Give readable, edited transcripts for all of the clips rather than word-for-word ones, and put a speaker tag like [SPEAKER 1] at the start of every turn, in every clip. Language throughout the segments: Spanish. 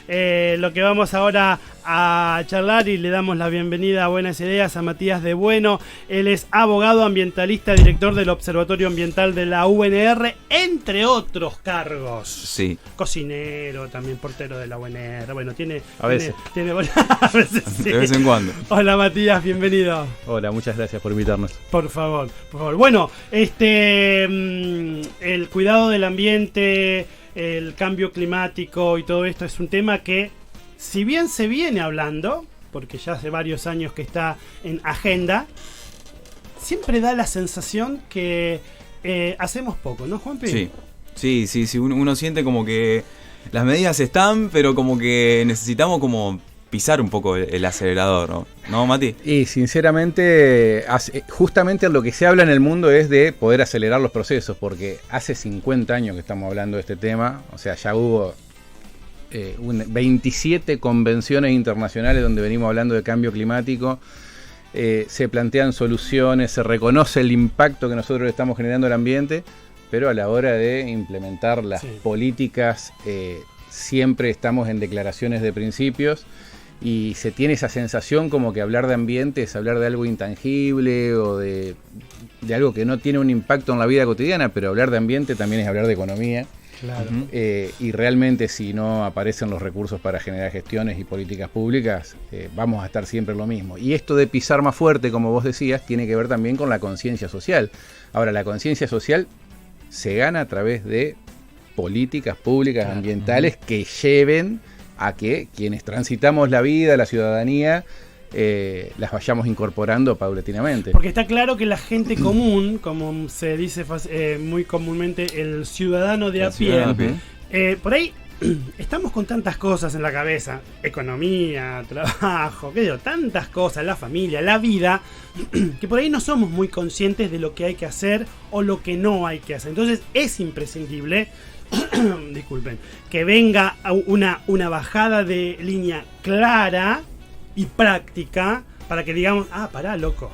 [SPEAKER 1] lo que vamos ahora a charlar y le damos la bienvenida a Buenas Ideas a Matías de Bueno. Él es abogado ambientalista, director del Observatorio Ambiental de la UNR, entre otros cargos.
[SPEAKER 2] Sí.
[SPEAKER 1] Cocinero, también portero de la UNR. Bueno, tiene...
[SPEAKER 2] A veces.
[SPEAKER 1] A veces sí.
[SPEAKER 2] De vez en cuando.
[SPEAKER 1] Hola Matías, bienvenido.
[SPEAKER 3] Hola, muchas gracias por invitarnos.
[SPEAKER 1] Por favor, por favor. Bueno, el cuidado del ambiente, el cambio climático y todo esto es un tema que, si bien se viene hablando, porque ya hace varios años que está en agenda, siempre da la sensación que hacemos poco, ¿no, Juanpi?
[SPEAKER 2] Sí. Uno siente como que las medidas están, pero como que necesitamos como pisar un poco el acelerador, ¿no? ¿No, Mati?
[SPEAKER 3] Y sinceramente, justamente lo que se habla en el mundo es de poder acelerar los procesos, porque hace 50 años que estamos hablando de este tema, o sea, ya hubo 27 convenciones internacionales donde venimos hablando de cambio climático, se plantean soluciones, se reconoce el impacto que nosotros le estamos generando al ambiente, pero a la hora de implementar las políticas siempre estamos en declaraciones de principios y se tiene esa sensación como que hablar de ambiente es hablar de algo intangible o de algo que no tiene un impacto en la vida cotidiana, pero hablar de ambiente también es hablar de economía.
[SPEAKER 1] Claro.
[SPEAKER 3] Y realmente si no aparecen los recursos para generar gestiones y políticas públicas, vamos a estar siempre lo mismo. Y esto de pisar más fuerte, como vos decías, tiene que ver también con la conciencia social. Ahora, la conciencia social se gana a través de políticas públicas ambientales que lleven a que quienes transitamos la vida, la ciudadanía, las vayamos incorporando paulatinamente.
[SPEAKER 1] Porque está claro que la gente común, como se dice muy comúnmente, el ciudadano de a pie, por ahí estamos con tantas cosas en la cabeza, economía, trabajo, qué digo, tantas cosas, la familia, la vida, que por ahí no somos muy conscientes de lo que hay que hacer o lo que no hay que hacer. Entonces es imprescindible, disculpen, que venga una bajada de línea clara y práctica para que digamos, pará, loco,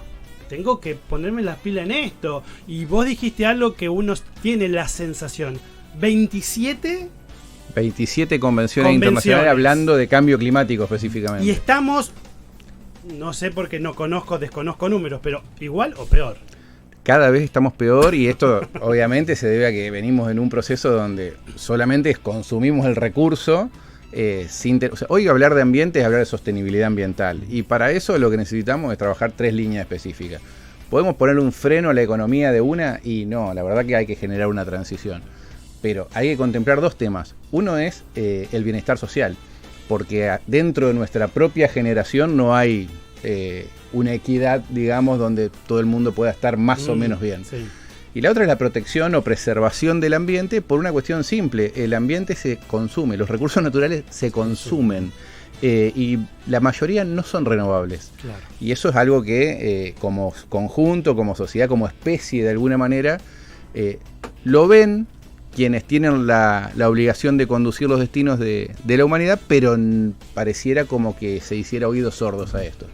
[SPEAKER 1] tengo que ponerme las pilas en esto. Y vos dijiste algo que uno tiene la sensación, 27
[SPEAKER 3] convenciones internacionales hablando de cambio climático específicamente.
[SPEAKER 1] Y estamos, no sé porque desconozco números, pero igual o peor.
[SPEAKER 3] Cada vez estamos peor y esto obviamente se debe a que venimos en un proceso donde solamente consumimos el recurso. Hoy hablar de ambiente es hablar de sostenibilidad ambiental y para eso lo que necesitamos es trabajar 3 líneas específicas. ¿Podemos poner un freno a la economía de una? Y no, la verdad que hay que generar una transición. Pero hay que contemplar 2 temas. Uno es el bienestar social, porque dentro de nuestra propia generación no hay una equidad, digamos, donde todo el mundo pueda estar más o menos bien. Sí. Y la otra es la protección o preservación del ambiente por una cuestión simple. El ambiente se consume, los recursos naturales se consumen y la mayoría no son renovables. Claro. Y eso es algo que como conjunto, como sociedad, como especie de alguna manera, lo ven quienes tienen la obligación de conducir los destinos de la humanidad, pero pareciera como que se hiciera oídos sordos a esto.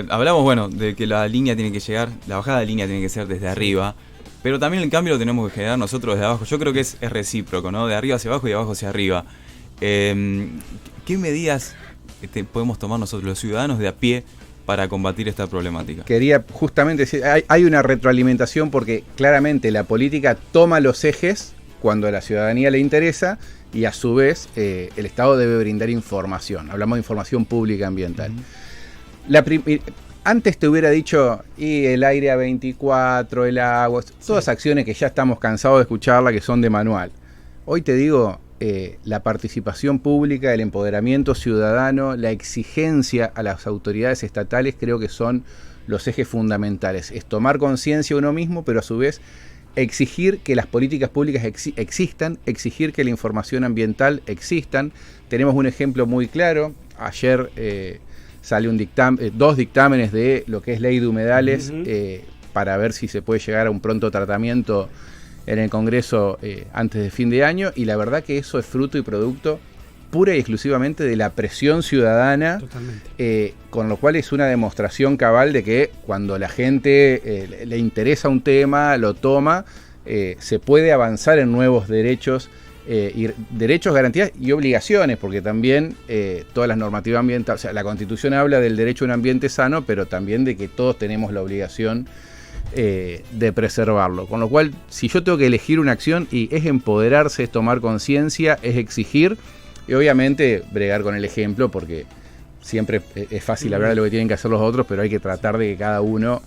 [SPEAKER 2] Hablamos, de que la línea tiene que llegar, la bajada de línea tiene que ser desde arriba, pero también el cambio lo tenemos que generar nosotros desde abajo. Yo creo que es recíproco, ¿no? De arriba hacia abajo y de abajo hacia arriba. ¿Qué medidas podemos tomar nosotros, los ciudadanos de a pie, para combatir esta problemática?
[SPEAKER 3] Quería justamente decir, hay una retroalimentación porque claramente la política toma los ejes cuando a la ciudadanía le interesa y a su vez el Estado debe brindar información. Hablamos de información pública ambiental. Antes te hubiera dicho, y el aire a 24, el agua, todas acciones que ya estamos cansados de escucharla, que son de manual. Hoy te digo, la participación pública, el empoderamiento ciudadano, la exigencia a las autoridades estatales, creo que son los ejes fundamentales. Es tomar conciencia uno mismo, pero a su vez exigir que las políticas públicas existan, exigir que la información ambiental existan. Tenemos un ejemplo muy claro. Ayer sale 2 dictámenes de lo que es ley de humedales para ver si se puede llegar a un pronto tratamiento en el Congreso antes de fin de año, y la verdad que eso es fruto y producto pura y exclusivamente de la presión ciudadana, con lo cual es una demostración cabal de que cuando la gente le interesa un tema, lo toma, se puede avanzar en nuevos derechos y derechos, garantías y obligaciones, porque también todas las normativas ambientales, o sea, la Constitución habla del derecho a un ambiente sano, pero también de que todos tenemos la obligación de preservarlo. Con lo cual, si yo tengo que elegir una acción, y es empoderarse, es tomar conciencia, es exigir, y obviamente bregar con el ejemplo, porque siempre es fácil hablar de lo que tienen que hacer los otros, pero hay que tratar de que cada uno,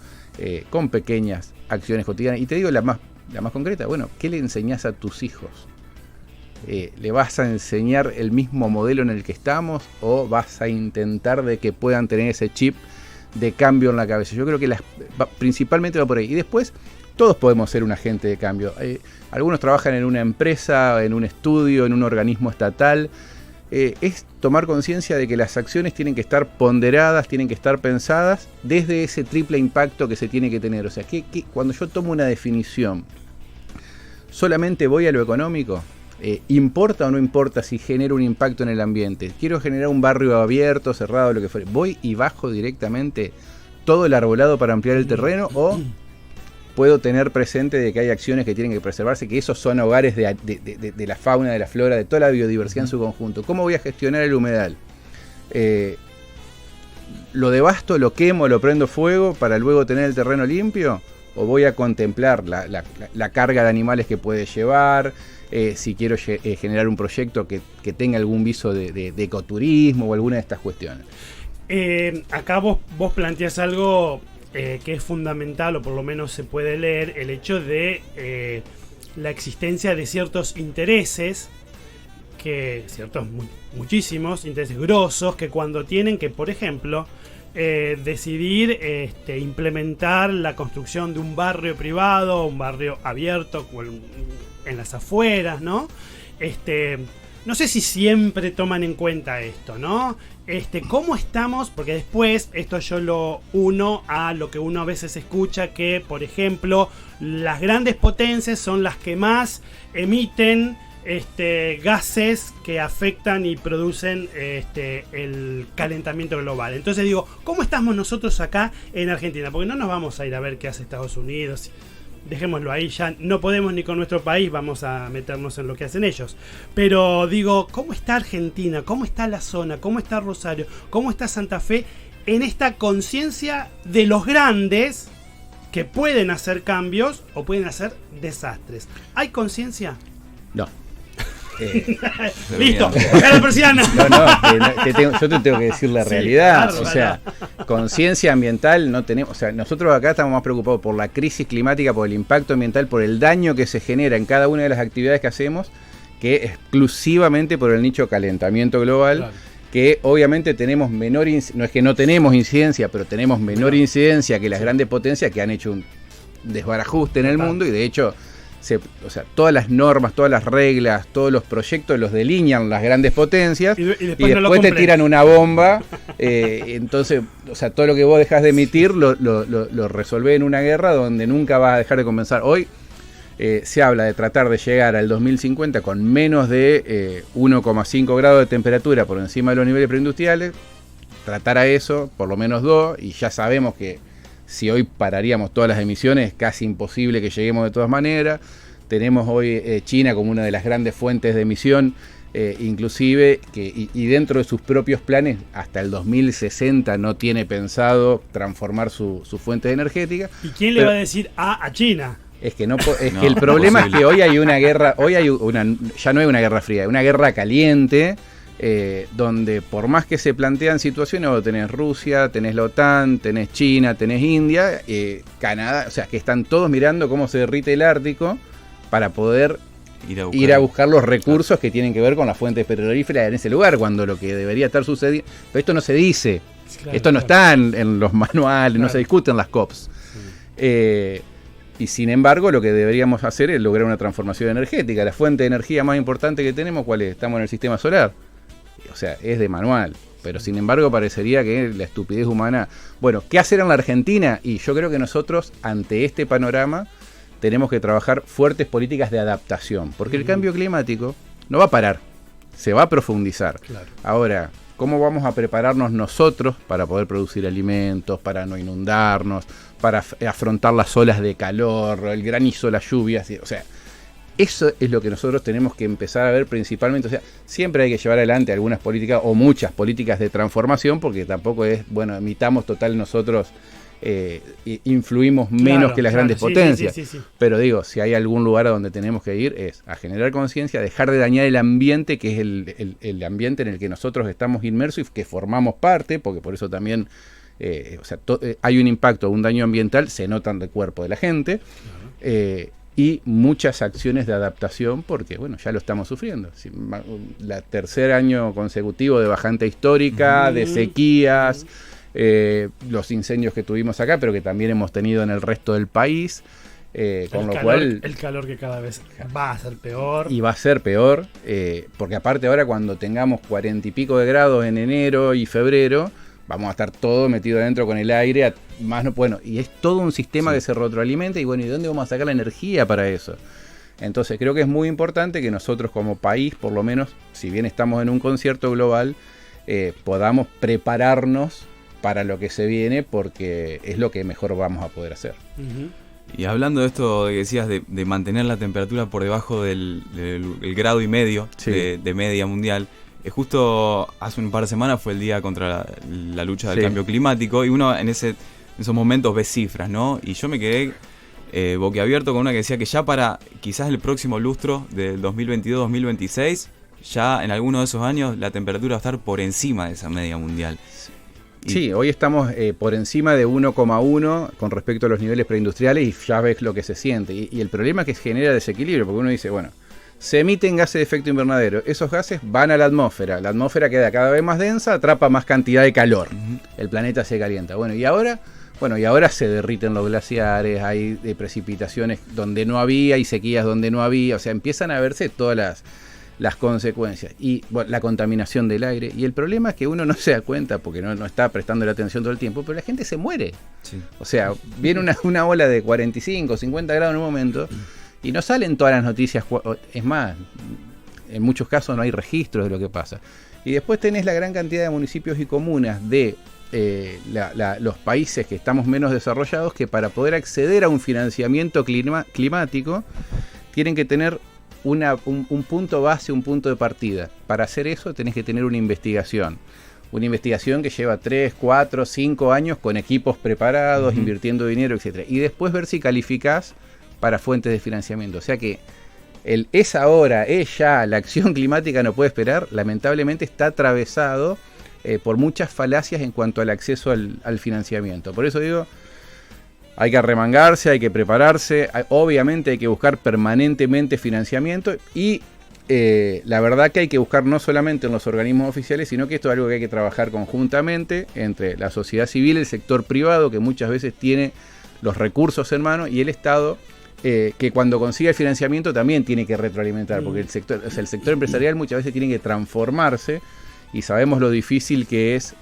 [SPEAKER 3] con pequeñas acciones cotidianas, y te digo la más concreta, bueno, ¿qué le enseñás a tus hijos? ¿Le vas a enseñar el mismo modelo en el que estamos o vas a intentar de que puedan tener ese chip de cambio en la cabeza? Yo creo que principalmente va por ahí. Y después, todos podemos ser un agente de cambio. Algunos trabajan en una empresa, en un estudio, en un organismo estatal. Es tomar conciencia de que las acciones tienen que estar ponderadas, tienen que estar pensadas desde ese triple impacto que se tiene que tener. O sea, que cuando yo tomo una definición, solamente voy a lo económico. ¿Importa o no importa si genero un impacto en el ambiente? Quiero generar un barrio abierto, cerrado, lo que fuera. ¿Voy y bajo directamente todo el arbolado para ampliar el terreno? ¿O puedo tener presente de que hay acciones que tienen que preservarse, que esos son hogares de la fauna, de la flora, de toda la biodiversidad en su conjunto? ¿Cómo voy a gestionar el humedal? ¿Lo devasto, lo quemo, lo prendo fuego para luego tener el terreno limpio? ¿O voy a contemplar la carga de animales que puede llevar? Si quiero generar un proyecto que tenga algún viso de ecoturismo o alguna de estas cuestiones.
[SPEAKER 1] Acá vos planteás algo que es fundamental, o por lo menos se puede leer, el hecho de la existencia de ciertos intereses, muchísimos intereses grosos, que cuando tienen que, por ejemplo, decidir implementar la construcción de un barrio privado, un barrio abierto en las afueras, ¿no? No sé si siempre toman en cuenta esto, ¿no? ¿Cómo estamos? Porque después, esto yo lo uno a lo que uno a veces escucha, que, por ejemplo, las grandes potencias son las que más emiten gases que afectan y producen el calentamiento global. Entonces digo, ¿cómo estamos nosotros acá en Argentina? Porque no nos vamos a ir a ver qué hace Estados Unidos. Dejémoslo ahí, ya no podemos ni con nuestro país, vamos a meternos en lo que hacen ellos. Pero digo, ¿cómo está Argentina? ¿Cómo está la zona? ¿Cómo está Rosario? ¿Cómo está Santa Fe? En esta conciencia de los grandes que pueden hacer cambios o pueden hacer desastres. ¿Hay conciencia?
[SPEAKER 3] No.
[SPEAKER 1] Listo, acá la persiana.
[SPEAKER 3] Yo te tengo que decir la realidad. Sí, o sea, conciencia ambiental no tenemos. O sea, nosotros acá estamos más preocupados por la crisis climática, por el impacto ambiental, por el daño que se genera en cada una de las actividades que hacemos, que exclusivamente por el nicho calentamiento global. Claro. Que obviamente tenemos no es que no tenemos incidencia, pero tenemos menor incidencia que las grandes potencias que han hecho un desbarajuste en el mundo, y de hecho todas las normas, todas las reglas, todos los proyectos los delinean las grandes potencias y después te tiran una bomba. Entonces, todo lo que vos dejás de emitir lo resolvés en una guerra donde nunca vas a dejar de compensar. Hoy se habla de tratar de llegar al 2050 con menos de 1,5 grados de temperatura por encima de los niveles preindustriales, tratar a eso, por lo menos 2, y ya sabemos que si hoy pararíamos todas las emisiones, es casi imposible que lleguemos de todas maneras. Tenemos hoy China como una de las grandes fuentes de emisión, inclusive, y dentro de sus propios planes, hasta el 2060 no tiene pensado transformar su fuente energética.
[SPEAKER 1] ¿Y quién le va a decir a China?
[SPEAKER 3] Es que que el problema es que hoy hay una guerra, ya no hay una guerra fría, hay una guerra caliente. Donde por más que se plantean situaciones, vos tenés Rusia, tenés la OTAN, tenés China, tenés India, Canadá, o sea que están todos mirando cómo se derrite el Ártico para poder ir a buscar los recursos que tienen que ver con las fuentes petrolíferas en ese lugar, cuando lo que debería estar sucediendo, pero esto no se dice, esto no está en los manuales, no se discute en las COPs. Y sin embargo, lo que deberíamos hacer es lograr una transformación energética. La fuente de energía más importante que tenemos, ¿cuál es? Estamos en el sistema solar. O sea, es de manual, pero sin embargo parecería que la estupidez humana... Bueno, ¿qué hacer en la Argentina? Y yo creo que nosotros, ante este panorama, tenemos que trabajar fuertes políticas de adaptación, porque el cambio climático no va a parar, se va a profundizar. Claro. Ahora, ¿cómo vamos a prepararnos nosotros para poder producir alimentos, para no inundarnos, para afrontar las olas de calor, el granizo, las lluvias? O sea, eso es lo que nosotros tenemos que empezar a ver principalmente. O sea, siempre hay que llevar adelante algunas políticas o muchas políticas de transformación, porque tampoco es, bueno, emitamos total nosotros, influimos menos que las grandes potencias. Sí. Pero digo, si hay algún lugar a donde tenemos que ir es a generar conciencia, dejar de dañar el ambiente, que es el ambiente en el que nosotros estamos inmersos y que formamos parte, porque por eso también hay un impacto, un daño ambiental, se notan del cuerpo de la gente. Y muchas acciones de adaptación, porque bueno, ya lo estamos sufriendo. La tercer año consecutivo de bajante histórica, de sequías, los incendios que tuvimos acá, pero que también hemos tenido en el resto del país. Con lo cual,
[SPEAKER 1] el calor que cada vez va a ser peor.
[SPEAKER 3] Y va a ser peor, porque aparte ahora cuando tengamos 40 y pico de grados en enero y febrero, vamos a estar todo metido adentro con el aire, bueno, y es todo un sistema que se retroalimenta, y bueno, ¿y dónde vamos a sacar la energía para eso? Entonces creo que es muy importante que nosotros como país, por lo menos, si bien estamos en un concierto global, podamos prepararnos para lo que se viene, porque es lo que mejor vamos a poder hacer.
[SPEAKER 2] Y hablando de esto que decías de mantener la temperatura por debajo del grado y medio de media mundial, justo hace un par de semanas fue el día contra la lucha del cambio climático, y uno en esos momentos ve cifras, ¿no? Y yo me quedé boquiabierto con una que decía que ya para quizás el próximo lustro del 2022-2026, ya en alguno de esos años la temperatura va a estar por encima de esa media mundial.
[SPEAKER 3] Sí, hoy estamos por encima de 1,1 con respecto a los niveles preindustriales, y ya ves lo que se siente. Y el problema es que genera desequilibrio, porque uno dice, bueno, se emiten gases de efecto invernadero, esos gases van a la atmósfera queda cada vez más densa, atrapa más cantidad de calor, el planeta se calienta. Bueno, y ahora se derriten los glaciares, hay precipitaciones donde no había y sequías donde no había, o sea, empiezan a verse todas las consecuencias, y bueno, la contaminación del aire, y el problema es que uno no se da cuenta porque no está prestando la atención todo el tiempo, pero la gente se muere. O sea, viene una ola de 45, 50 grados en un momento, y no salen todas las noticias, es más, en muchos casos no hay registros de lo que pasa. Y después tenés la gran cantidad de municipios y comunas de los países que estamos menos desarrollados, que para poder acceder a un financiamiento climático tienen que tener un punto base, un punto de partida. Para hacer eso tenés que tener una investigación que lleva 3, 4, 5 años con equipos preparados, invirtiendo dinero, etcétera, y después ver si calificás para fuentes de financiamiento. O sea que es ahora, es ya, la acción climática no puede esperar, lamentablemente está atravesado por muchas falacias en cuanto al acceso al financiamiento. Por eso digo, hay que arremangarse, hay que prepararse, obviamente hay que buscar permanentemente financiamiento, y la verdad que hay que buscar no solamente en los organismos oficiales, sino que esto es algo que hay que trabajar conjuntamente entre la sociedad civil, el sector privado, que muchas veces tiene los recursos en mano, y el Estado, que cuando consiga el financiamiento también tiene que retroalimentar, porque el sector empresarial muchas veces tiene que transformarse, y sabemos lo difícil que es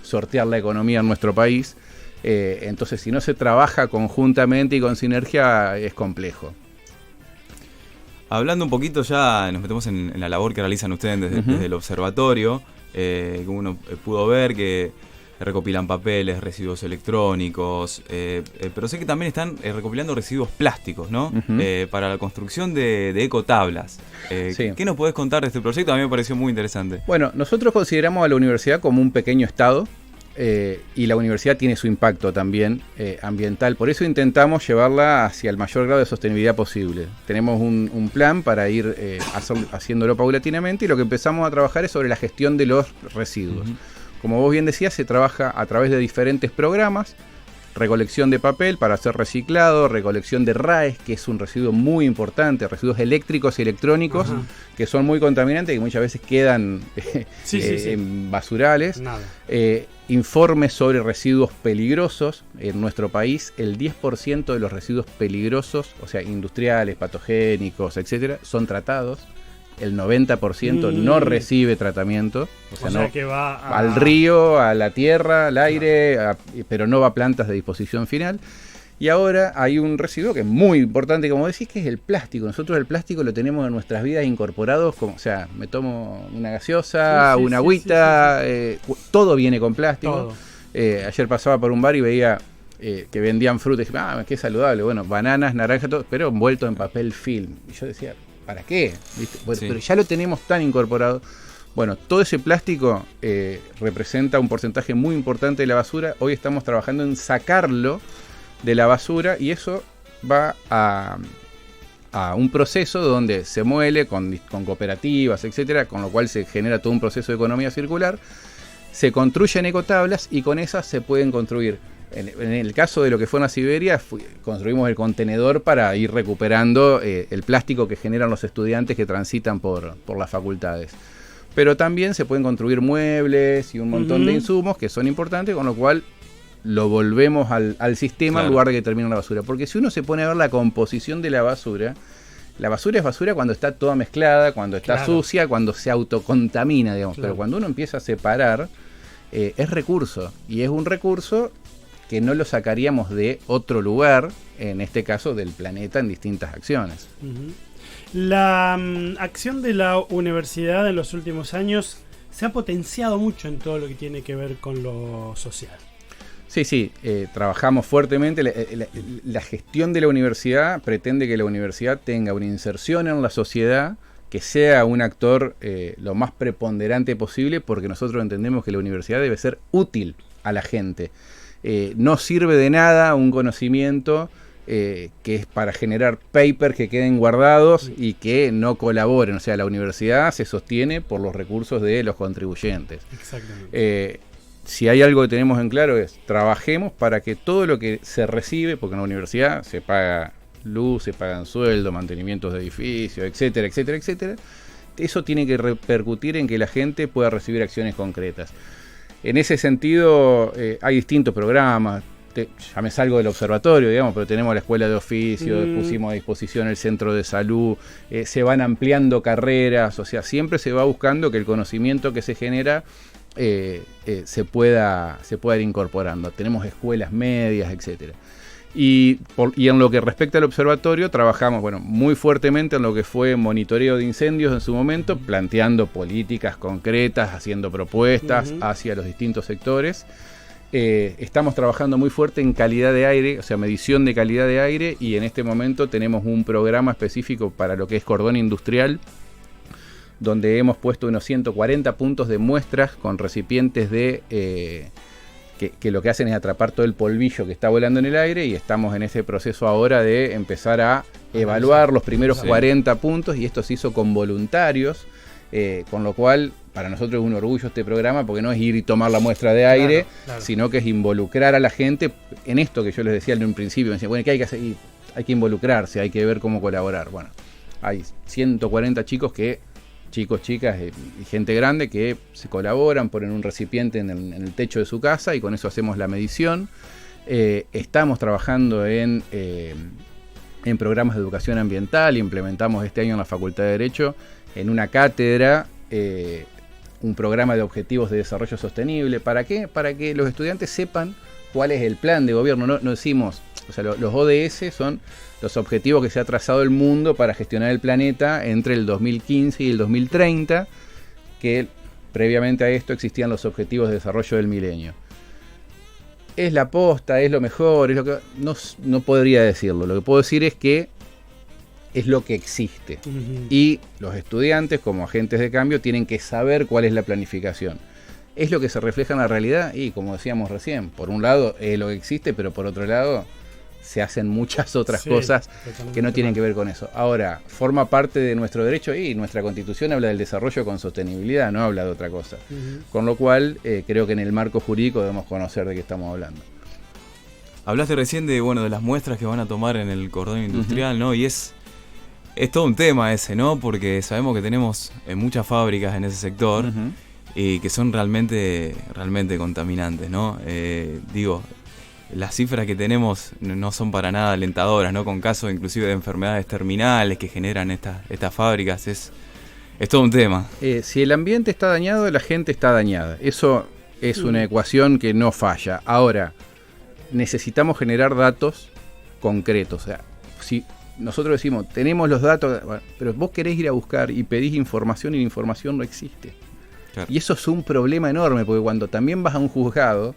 [SPEAKER 3] sortear la economía en nuestro país. Entonces, si no se trabaja conjuntamente y con sinergia, es complejo.
[SPEAKER 2] Hablando un poquito, ya nos metemos en la labor que realizan ustedes desde el observatorio, que uno pudo ver que recopilan papeles, residuos electrónicos, pero sé que también están recopilando residuos plásticos, ¿no? Para la construcción de ecotablas.
[SPEAKER 3] Sí.
[SPEAKER 2] ¿Qué nos podés contar de este proyecto? A mí me pareció muy interesante.
[SPEAKER 3] Bueno, nosotros consideramos a la universidad como un pequeño estado, y la universidad tiene su impacto también ambiental. Por eso intentamos llevarla hacia el mayor grado de sostenibilidad posible. Tenemos un plan para ir haciéndolo paulatinamente, y lo que empezamos a trabajar es sobre la gestión de los residuos. Como vos bien decías, se trabaja a través de diferentes programas: recolección de papel para ser reciclado, recolección de RAES, que es un residuo muy importante, residuos eléctricos y electrónicos, que son muy contaminantes y que muchas veces quedan en basurales. Informes sobre residuos peligrosos. En nuestro país, el 10% de los residuos peligrosos, o sea, industriales, patogénicos, etcétera, son tratados. El 90% no recibe tratamiento, o sea, que va al río, a la tierra, al aire, pero no va a plantas de disposición final. Y ahora hay un residuo que es muy importante, como decís, que es el plástico. Nosotros el plástico lo tenemos en nuestras vidas incorporados, como, o sea, me tomo una gaseosa, una agüita, todo viene con plástico. Ayer pasaba por un bar y veía que vendían fruta, y dije, qué saludable, bueno, bananas, naranjas, todo, pero envuelto en papel film. Y yo decía, ¿para qué? ¿Viste? Bueno, pero ya lo tenemos tan incorporado. Bueno, todo ese plástico representa un porcentaje muy importante de la basura. Hoy estamos trabajando en sacarlo de la basura y eso va a un proceso donde se muele con cooperativas, etcétera, con lo cual se genera todo un proceso de economía circular. Se construyen ecotablas y con esas se pueden construir. En el caso de lo que fue en Siberia, construimos el contenedor para ir recuperando el plástico que generan los estudiantes que transitan por las facultades. Pero también se pueden construir muebles y un montón de insumos que son importantes, con lo cual lo volvemos al sistema en lugar de que termine la basura. Porque si uno se pone a ver la composición de la basura es basura cuando está toda mezclada, cuando está sucia, cuando se autocontamina, digamos. Pero cuando uno empieza a separar, es recurso. Y es un recurso que no lo sacaríamos de otro lugar, en este caso del planeta, en distintas acciones.
[SPEAKER 1] La acción de la universidad en los últimos años se ha potenciado mucho en todo lo que tiene que ver con lo social.
[SPEAKER 3] Sí, trabajamos fuertemente. La gestión de la universidad pretende que la universidad tenga una inserción en la sociedad, que sea un actor lo más preponderante posible, porque nosotros entendemos que la universidad debe ser útil a la gente. No sirve de nada un conocimiento que es para generar papers que queden guardados y que no colaboren. O sea, la universidad se sostiene por los recursos de los contribuyentes.
[SPEAKER 1] Exactamente.
[SPEAKER 3] Si hay algo que tenemos en claro es, trabajemos para que todo lo que se recibe, porque en la universidad se paga luz, se pagan sueldos, mantenimientos de edificios, etcétera, etcétera, etcétera, eso tiene que repercutir en que la gente pueda recibir acciones concretas. En ese sentido, hay distintos programas. Ya me salgo del observatorio, digamos, pero tenemos la escuela de oficio, pusimos a disposición el centro de salud, se van ampliando carreras, o sea, siempre se va buscando que el conocimiento que se genera se pueda ir incorporando. Tenemos escuelas medias, etcétera. Y en lo que respecta al observatorio, trabajamos muy fuertemente en lo que fue monitoreo de incendios en su momento, planteando políticas concretas, haciendo propuestas hacia los distintos sectores. Estamos trabajando muy fuerte en calidad de aire, o sea, medición de calidad de aire, y en este momento tenemos un programa específico para lo que es cordón industrial, donde hemos puesto unos 140 puntos de muestras con recipientes que lo que hacen es atrapar todo el polvillo que está volando en el aire, y estamos en ese proceso ahora de empezar a evaluar los primeros 40 puntos, y esto se hizo con voluntarios, con lo cual para nosotros es un orgullo este programa, porque no es ir y tomar la muestra de aire, sino que es involucrar a la gente en esto que yo les decía en un principio. Me decían, bueno, ¿qué hay que hacer? Hay que involucrarse, hay que ver cómo colaborar. Bueno, hay 140 chicos, chicas y gente grande que se colaboran, ponen un recipiente en el techo de su casa y con eso hacemos la medición. Estamos trabajando en programas de educación ambiental. Implementamos este año en la Facultad de Derecho, en una cátedra, un programa de objetivos de desarrollo sostenible. ¿Para qué? Para que los estudiantes sepan cuál es el plan de gobierno. No decimos, o sea, los ODS son los objetivos que se ha trazado el mundo para gestionar el planeta entre el 2015 y el 2030, que previamente a esto existían los objetivos de desarrollo del milenio. ¿Es la posta? ¿Es lo mejor? ¿Es lo que...? No podría decirlo. Lo que puedo decir es que es lo que existe. Y los estudiantes, como agentes de cambio, tienen que saber cuál es la planificación. ¿Es lo que se refleja en la realidad? Y como decíamos recién, por un lado es lo que existe, pero por otro lado se hacen muchas otras cosas que no tienen que ver con eso. Ahora, forma parte de nuestro derecho y nuestra Constitución habla del desarrollo con sostenibilidad, no habla de otra cosa. Con lo cual, creo que en el marco jurídico debemos conocer de qué estamos hablando.
[SPEAKER 2] Hablaste recién de las muestras que van a tomar en el cordón industrial, ¿no? Y es todo un tema ese, ¿no? Porque sabemos que tenemos muchas fábricas en ese sector y que son realmente contaminantes, ¿no? Las cifras que tenemos no son para nada alentadoras, ¿no? Con casos inclusive de enfermedades terminales que generan estas fábricas. Es todo un tema.
[SPEAKER 3] Si el ambiente está dañado, la gente está dañada. Eso es una ecuación que no falla. Ahora, necesitamos generar datos concretos. O sea, si nosotros decimos, tenemos los datos, bueno, pero vos querés ir a buscar y pedís información y la información no existe. Claro. Y eso es un problema enorme, porque cuando también vas a un juzgado,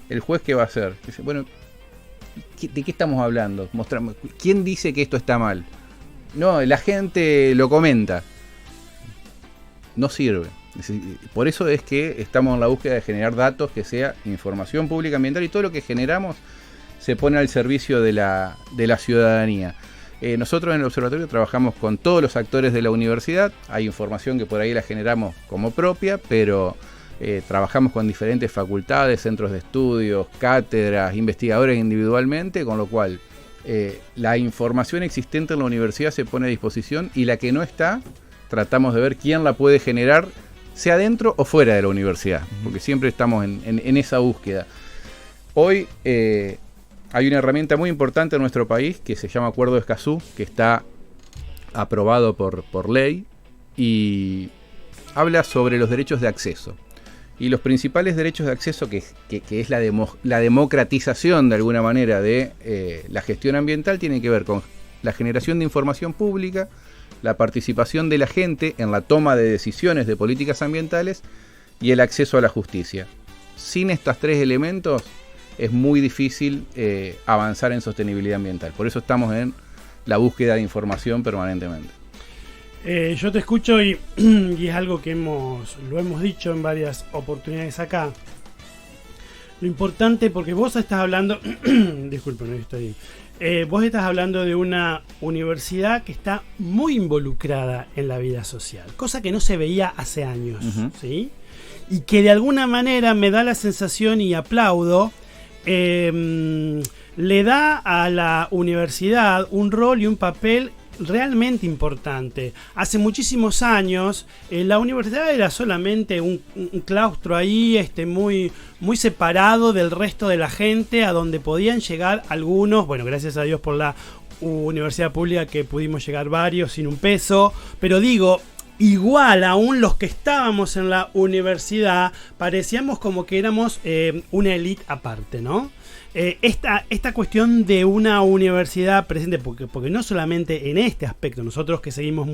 [SPEAKER 3] el juez, ¿qué va a hacer? Dice, bueno, ¿de qué estamos hablando? Mostramos, ¿quién dice que esto está mal? No, la gente lo comenta. No sirve. Por eso es que estamos en la búsqueda de generar datos que sea información pública ambiental, y todo lo que generamos se pone al servicio de la ciudadanía. Nosotros en el observatorio trabajamos con todos los actores de la universidad. Hay información que por ahí la generamos como propia, pero trabajamos con diferentes facultades, centros de estudios, cátedras, investigadores individualmente, con lo cual la información existente en la universidad se pone a disposición, y la que no está, tratamos de ver quién la puede generar, sea dentro o fuera de la universidad, porque siempre estamos en esa búsqueda. Hoy hay una herramienta muy importante en nuestro país que se llama Acuerdo de Escazú, que está aprobado por ley y habla sobre los derechos de acceso. Y los principales derechos de acceso, que es la democratización de alguna manera de la gestión ambiental, tienen que ver con la generación de información pública, la participación de la gente en la toma de decisiones de políticas ambientales y el acceso a la justicia. Sin estos tres elementos es muy difícil avanzar en sostenibilidad ambiental. Por eso estamos en la búsqueda de información permanentemente.
[SPEAKER 1] Yo te escucho y es algo que lo hemos dicho en varias oportunidades acá. Lo importante, porque vos estás hablando, disculpen, estoy... vos estás hablando de una universidad que está muy involucrada en la vida social, cosa que no se veía hace años, ¿sí? Y que de alguna manera me da la sensación, y aplaudo, le da a la universidad un rol y un papel realmente importante. Hace muchísimos años la universidad era solamente un claustro ahí muy, muy separado del resto de la gente, a donde podían llegar algunos. Bueno, gracias a Dios por la universidad pública que pudimos llegar varios sin un peso, pero digo, igual aún los que estábamos en la universidad parecíamos como que éramos una élite aparte, ¿no? Esta cuestión de una universidad presente, porque no solamente en este aspecto, nosotros que seguimos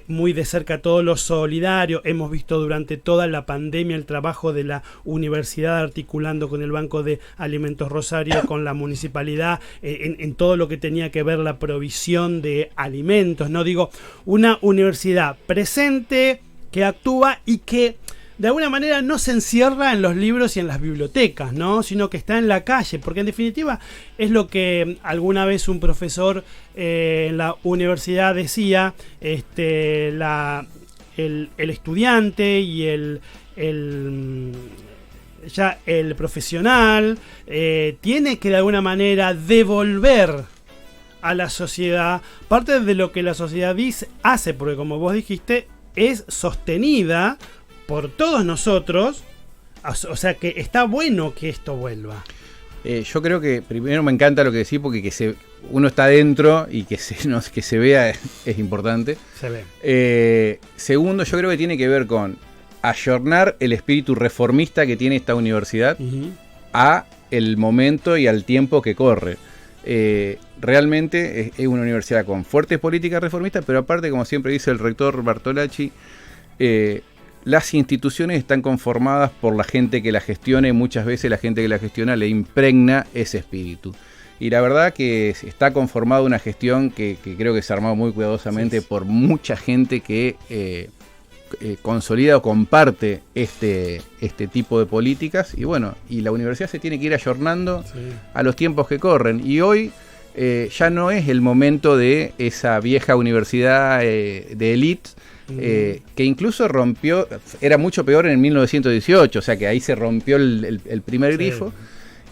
[SPEAKER 1] muy de cerca todo lo solidario, hemos visto durante toda la pandemia el trabajo de la universidad articulando con el Banco de Alimentos Rosario, con la municipalidad, en todo lo que tenía que ver la provisión de alimentos, ¿no? Digo, una universidad presente, que actúa y que de alguna manera no se encierra en los libros y en las bibliotecas, ¿no? Sino que está en la calle, porque en definitiva es lo que alguna vez un profesor en la universidad decía, el estudiante y el profesional tiene que de alguna manera devolver a la sociedad parte de lo que la sociedad hace, porque como vos dijiste, es sostenida por todos nosotros, o sea que está bueno que esto vuelva.
[SPEAKER 3] Yo creo que primero me encanta lo que decís, porque uno está dentro y que se vea es importante.
[SPEAKER 1] Se ve.
[SPEAKER 3] Segundo, yo creo que tiene que ver con ayornar el espíritu reformista que tiene esta universidad a el momento y al tiempo que corre. Realmente es una universidad con fuertes políticas reformistas, pero aparte, como siempre dice el rector Bartolacci, las instituciones están conformadas por la gente que la gestiona, y muchas veces la gente que la gestiona le impregna ese espíritu. Y la verdad que está conformada una gestión que creo que se ha armado muy cuidadosamente por mucha gente que consolida o comparte este tipo de políticas. Y bueno, y la universidad se tiene que ir ayornando a los tiempos que corren. Y hoy ya no es el momento de esa vieja universidad de élite, que incluso era mucho peor en el 1918, o sea que ahí se rompió el primer grifo,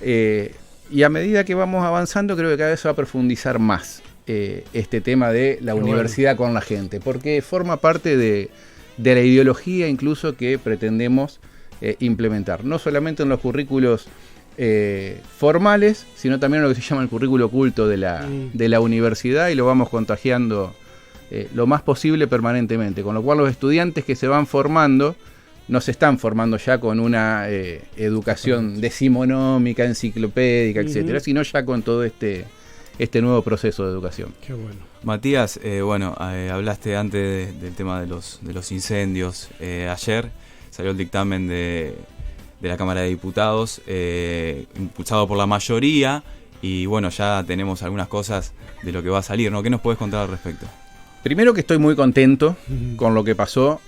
[SPEAKER 3] y a medida que vamos avanzando creo que cada vez se va a profundizar más este tema de la universidad con la gente, porque forma parte de la ideología incluso que pretendemos implementar, no solamente en los currículos formales, sino también en lo que se llama el currículo oculto de la universidad, y lo vamos contagiando lo más posible permanentemente, con lo cual los estudiantes que se van formando no se están formando ya con una educación decimonómica, enciclopédica, etcétera, sino ya con todo este nuevo proceso de educación.
[SPEAKER 1] Qué bueno.
[SPEAKER 2] Matías, hablaste antes del tema de los incendios. Ayer salió el dictamen de la Cámara de Diputados, impulsado por la mayoría, y bueno, ya tenemos algunas cosas de lo que va a salir, ¿no? ¿Qué nos puedes contar al respecto?
[SPEAKER 3] Primero que estoy muy contento con lo que pasó,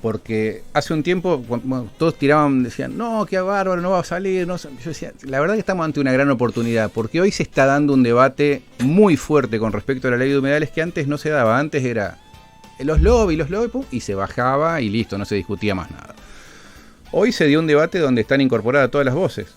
[SPEAKER 3] porque hace un tiempo bueno, todos tiraban, decían, no, qué bárbaro, no va a salir. No. Yo decía, la verdad que estamos ante una gran oportunidad, porque hoy se está dando un debate muy fuerte con respecto a la ley de humedales que antes no se daba. Antes era los lobbies, pum, y se bajaba y listo, no se discutía más nada. Hoy se dio un debate donde están incorporadas todas las voces.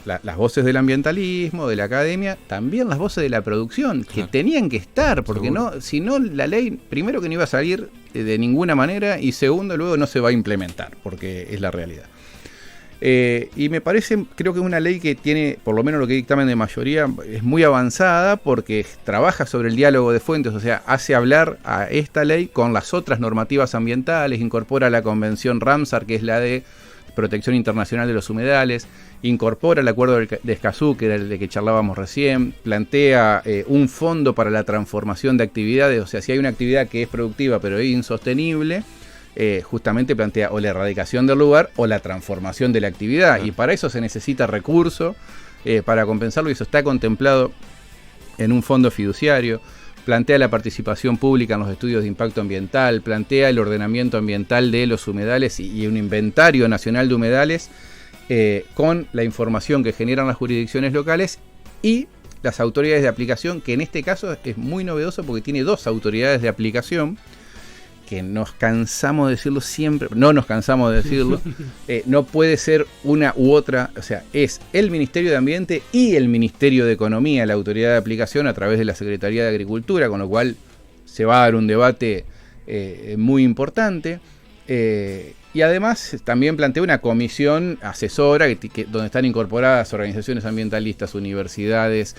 [SPEAKER 3] Las voces del ambientalismo, de la academia, también las voces de la producción, que tenían que estar, porque no, si no la ley, primero que no iba a salir de ninguna manera, y segundo, luego no se va a implementar, porque es la realidad. Y me parece, creo que es una ley que tiene, por lo menos lo que dictamen de mayoría, es muy avanzada, porque trabaja sobre el diálogo de fuentes, o sea, hace hablar a esta ley con las otras normativas ambientales, incorpora la convención Ramsar, que es la de protección internacional de los humedales, incorpora el acuerdo de Escazú, que era el de que charlábamos recién, plantea un fondo para la transformación de actividades, o sea, si hay una actividad que es productiva pero es insostenible, justamente plantea o la erradicación del lugar o la transformación de la actividad, y para eso se necesita recurso para compensarlo, y eso está contemplado en un fondo fiduciario. Plantea la participación pública en los estudios de impacto ambiental, plantea el ordenamiento ambiental de los humedales y un inventario nacional de humedales con la información que generan las jurisdicciones locales y las autoridades de aplicación, que en este caso es muy novedoso porque tiene dos autoridades de aplicación, que nos cansamos de decirlo siempre, no nos cansamos de decirlo, no puede ser una u otra, o sea, es el Ministerio de Ambiente y el Ministerio de Economía, la autoridad de aplicación a través de la Secretaría de Agricultura, con lo cual se va a dar un debate muy importante. Y además también plantea una comisión asesora donde están incorporadas organizaciones ambientalistas, universidades,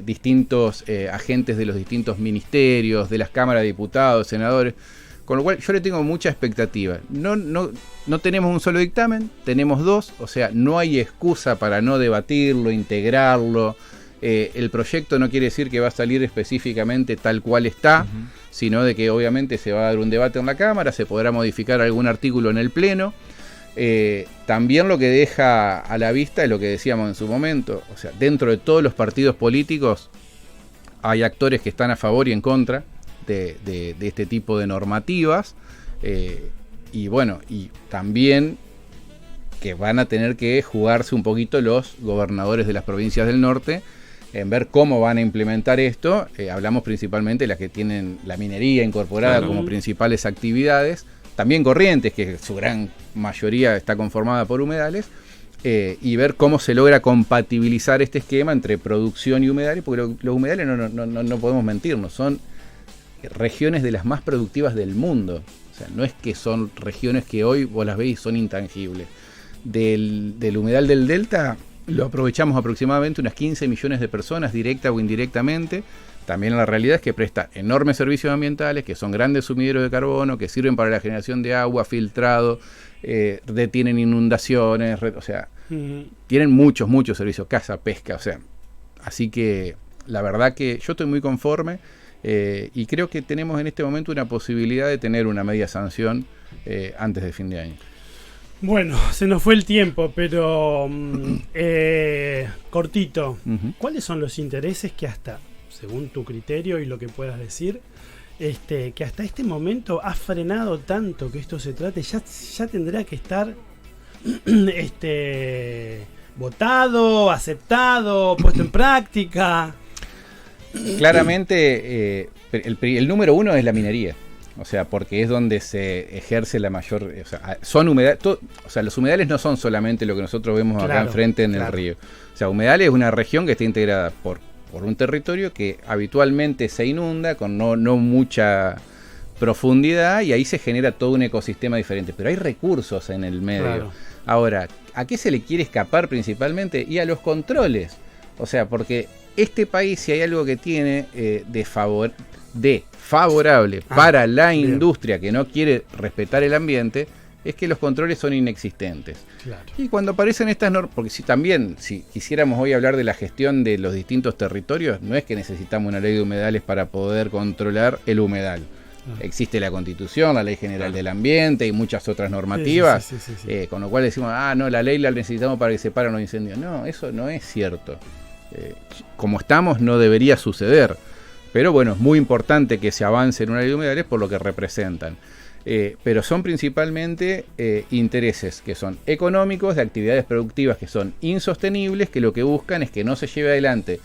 [SPEAKER 3] distintos agentes de los distintos ministerios, de las cámaras de diputados, senadores. Con lo cual yo le tengo mucha expectativa. No tenemos un solo dictamen, tenemos dos, o sea, no hay excusa para no debatirlo, integrarlo. El proyecto no quiere decir que va a salir específicamente tal cual está, sino de que obviamente se va a dar un debate en la Cámara, se podrá modificar algún artículo en el Pleno. También lo que deja a la vista es lo que decíamos en su momento, o sea, dentro de todos los partidos políticos hay actores que están a favor y en contra de este tipo de normativas, y bueno, y también que van a tener que jugarse un poquito los gobernadores de las provincias del norte en ver cómo van a implementar esto. Hablamos principalmente de las que tienen la minería incorporada como principales actividades, también Corrientes, que su gran mayoría está conformada por humedales, y ver cómo se logra compatibilizar este esquema entre producción y humedales, porque los humedales no podemos mentirnos, son regiones de las más productivas del mundo. O sea, no es que son regiones que hoy vos las veis y son intangibles. Del humedal del Delta lo aprovechamos aproximadamente unas 15 millones de personas, directa o indirectamente. También la realidad es que presta enormes servicios ambientales, que son grandes sumideros de carbono, que sirven para la generación de agua, filtrado, detienen inundaciones, o sea, tienen muchos servicios, caza, pesca, o sea. Así que la verdad que yo estoy muy conforme. Y creo que tenemos en este momento una posibilidad de tener una media sanción antes de fin de año.
[SPEAKER 1] Bueno, se nos fue el tiempo, pero cortito. ¿Cuáles son los intereses que hasta, según tu criterio y lo que puedas decir, que hasta este momento ha frenado tanto que esto se trate? Ya tendrá que estar votado, aceptado, puesto en práctica.
[SPEAKER 3] Claramente el número uno es la minería, o sea, porque es donde se ejerce la mayor, o sea, son humedales, o sea, los humedales no son solamente lo que nosotros vemos acá enfrente en el río. O sea, humedales es una región que está integrada por un territorio que habitualmente se inunda con no mucha profundidad, y ahí se genera todo un ecosistema diferente, pero hay recursos en el medio. Ahora, ¿a qué se le quiere escapar principalmente? Y a los controles. O sea, porque este país, si hay algo que tiene favorable para la industria que no quiere respetar el ambiente, es que los controles son inexistentes. Y cuando aparecen estas normas, porque si quisiéramos hoy hablar de la gestión de los distintos territorios, no es que necesitamos una ley de humedales para poder controlar el humedal. Existe la Constitución, la Ley General del Ambiente y muchas otras normativas, con lo cual decimos, no, la ley la necesitamos para que se paren los incendios. No, eso no es cierto. como estamos no debería suceder. Pero bueno, es muy importante que se avance en una ley de humedales por lo que representan. Pero son principalmente intereses que son económicos, de actividades productivas que son insostenibles, que lo que buscan es que no se lleve adelante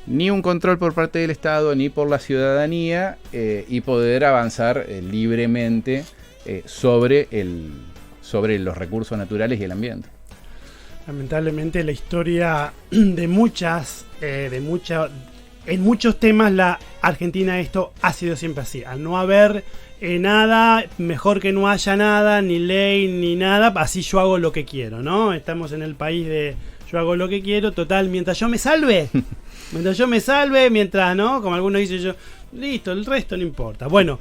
[SPEAKER 3] ni un control por parte del Estado ni por la ciudadanía y poder avanzar libremente sobre los recursos naturales y el ambiente.
[SPEAKER 1] Lamentablemente la historia en muchos temas la Argentina esto ha sido siempre así. Al no haber nada, mejor que no haya nada, ni ley, ni nada, así yo hago lo que quiero, ¿no? Estamos en el país de yo hago lo que quiero, total, mientras yo me salve, mientras, ¿no? Como algunos dicen yo, listo, el resto no importa. Bueno,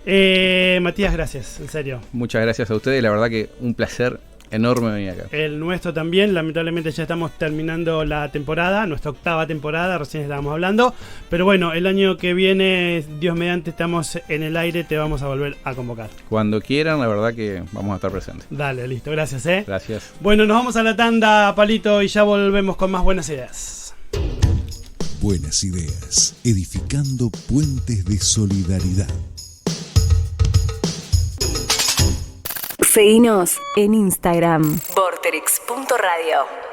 [SPEAKER 1] Matías, gracias, en serio.
[SPEAKER 3] Muchas gracias a ustedes, la verdad que un placer enorme venir acá.
[SPEAKER 1] El nuestro también, lamentablemente ya estamos terminando la temporada, nuestra 8ª temporada, recién estábamos hablando, pero bueno, el año que viene, Dios mediante, estamos en el aire, te vamos a volver a convocar.
[SPEAKER 3] Cuando quieran, la verdad que vamos a estar presentes.
[SPEAKER 1] Dale, listo, gracias,
[SPEAKER 3] Gracias.
[SPEAKER 1] Bueno, nos vamos a la tanda, Palito, y ya volvemos con más buenas ideas.
[SPEAKER 4] Buenas ideas, edificando puentes de solidaridad.
[SPEAKER 5] Seguinos en Instagram, vorterix.radio.